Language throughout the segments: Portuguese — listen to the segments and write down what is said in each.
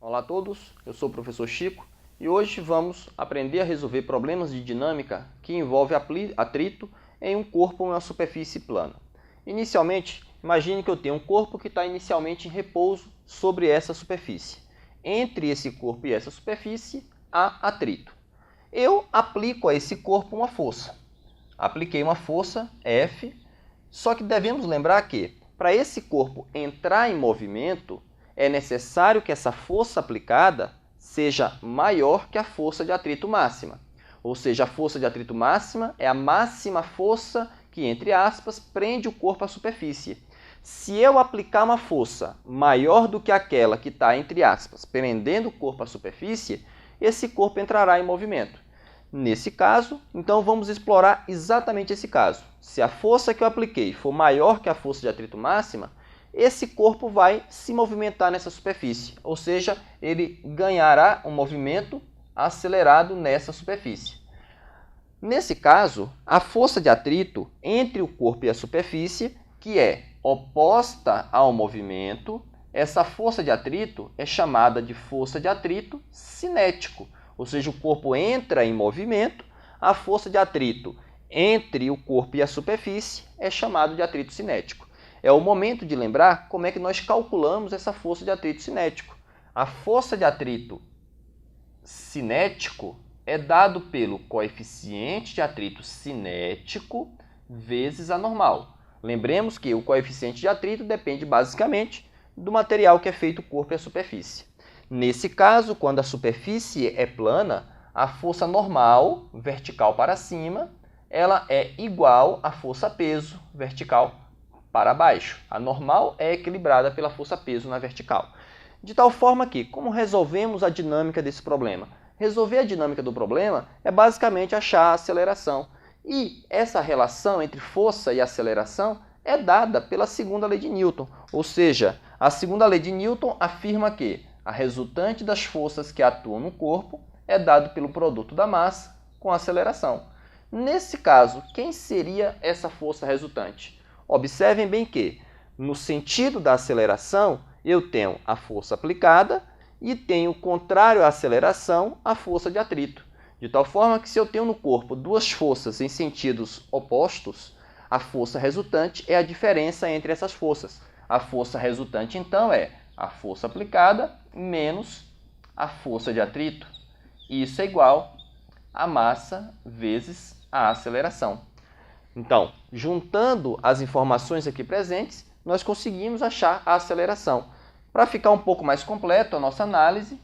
Olá a todos, eu sou o professor Chico e hoje vamos aprender a resolver problemas de dinâmica que envolvem atrito em um corpo ou uma superfície plana. Inicialmente, imagine que eu tenho um corpo que está inicialmente em repouso sobre essa superfície. Entre esse corpo e essa superfície há atrito. Eu aplico a esse corpo uma força. Apliquei uma força F, só que devemos lembrar que para esse corpo entrar em movimento, é necessário que essa força aplicada seja maior que a força de atrito máxima. Ou seja, a força de atrito máxima é a máxima força que, entre aspas, prende o corpo à superfície. Se eu aplicar uma força maior do que aquela que está, entre aspas, prendendo o corpo à superfície, esse corpo entrará em movimento. Nesse caso, então vamos explorar exatamente esse caso. Se a força que eu apliquei for maior que a força de atrito máxima, esse corpo vai se movimentar nessa superfície, ou seja, ele ganhará um movimento acelerado nessa superfície. Nesse caso, a força de atrito entre o corpo e a superfície, que é oposta ao movimento, essa força de atrito é chamada de força de atrito cinético, ou seja, o corpo entra em movimento, a força de atrito entre o corpo e a superfície é chamada de atrito cinético. É o momento de lembrar como é que nós calculamos essa força de atrito cinético. A força de atrito cinético é dado pelo coeficiente de atrito cinético vezes a normal. Lembremos que o coeficiente de atrito depende basicamente do material que é feito o corpo e a superfície. Nesse caso, quando a superfície é plana, a força normal, vertical para cima, ela é igual à força peso, vertical para baixo. A normal é equilibrada pela força peso na vertical. De tal forma que, como resolvemos a dinâmica desse problema? Resolver a dinâmica do problema é basicamente achar a aceleração. E essa relação entre força e aceleração é dada pela segunda lei de Newton. Ou seja, a segunda lei de Newton afirma que a resultante das forças que atuam no corpo é dado pelo produto da massa com a aceleração. Nesse caso, quem seria essa força resultante? Observem bem que, no sentido da aceleração, eu tenho a força aplicada e tenho, contrário à aceleração, a força de atrito. De tal forma que, se eu tenho no corpo duas forças em sentidos opostos, a força resultante é a diferença entre essas forças. A força resultante, então, é a força aplicada menos a força de atrito. Isso é igual a massa vezes a aceleração. Então, juntando as informações aqui presentes, nós conseguimos achar a aceleração. Para ficar um pouco mais completo a nossa análise,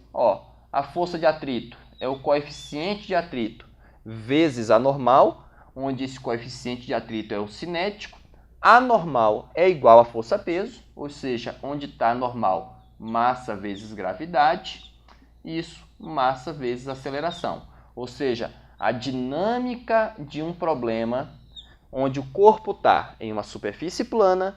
a força de atrito é o coeficiente de atrito vezes a normal, onde esse coeficiente de atrito é o cinético. A normal é igual à força-peso, ou seja, onde está a normal, massa vezes gravidade, isso, massa vezes aceleração. Ou seja, a dinâmica de um problema onde o corpo está em uma superfície plana,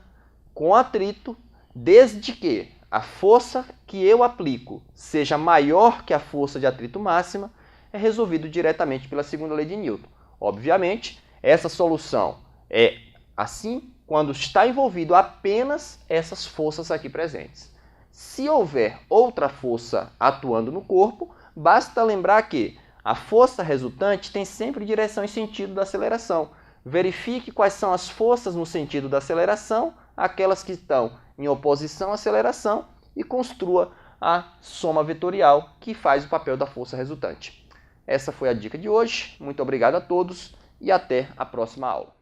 com atrito, desde que a força que eu aplico seja maior que a força de atrito máxima, é resolvido diretamente pela segunda lei de Newton. Obviamente, essa solução é assim quando está envolvido apenas essas forças aqui presentes. Se houver outra força atuando no corpo, basta lembrar que a força resultante tem sempre direção e sentido da aceleração. Verifique quais são as forças no sentido da aceleração, aquelas que estão em oposição à aceleração, e construa a soma vetorial que faz o papel da força resultante. Essa foi a dica de hoje. Muito obrigado a todos e até a próxima aula.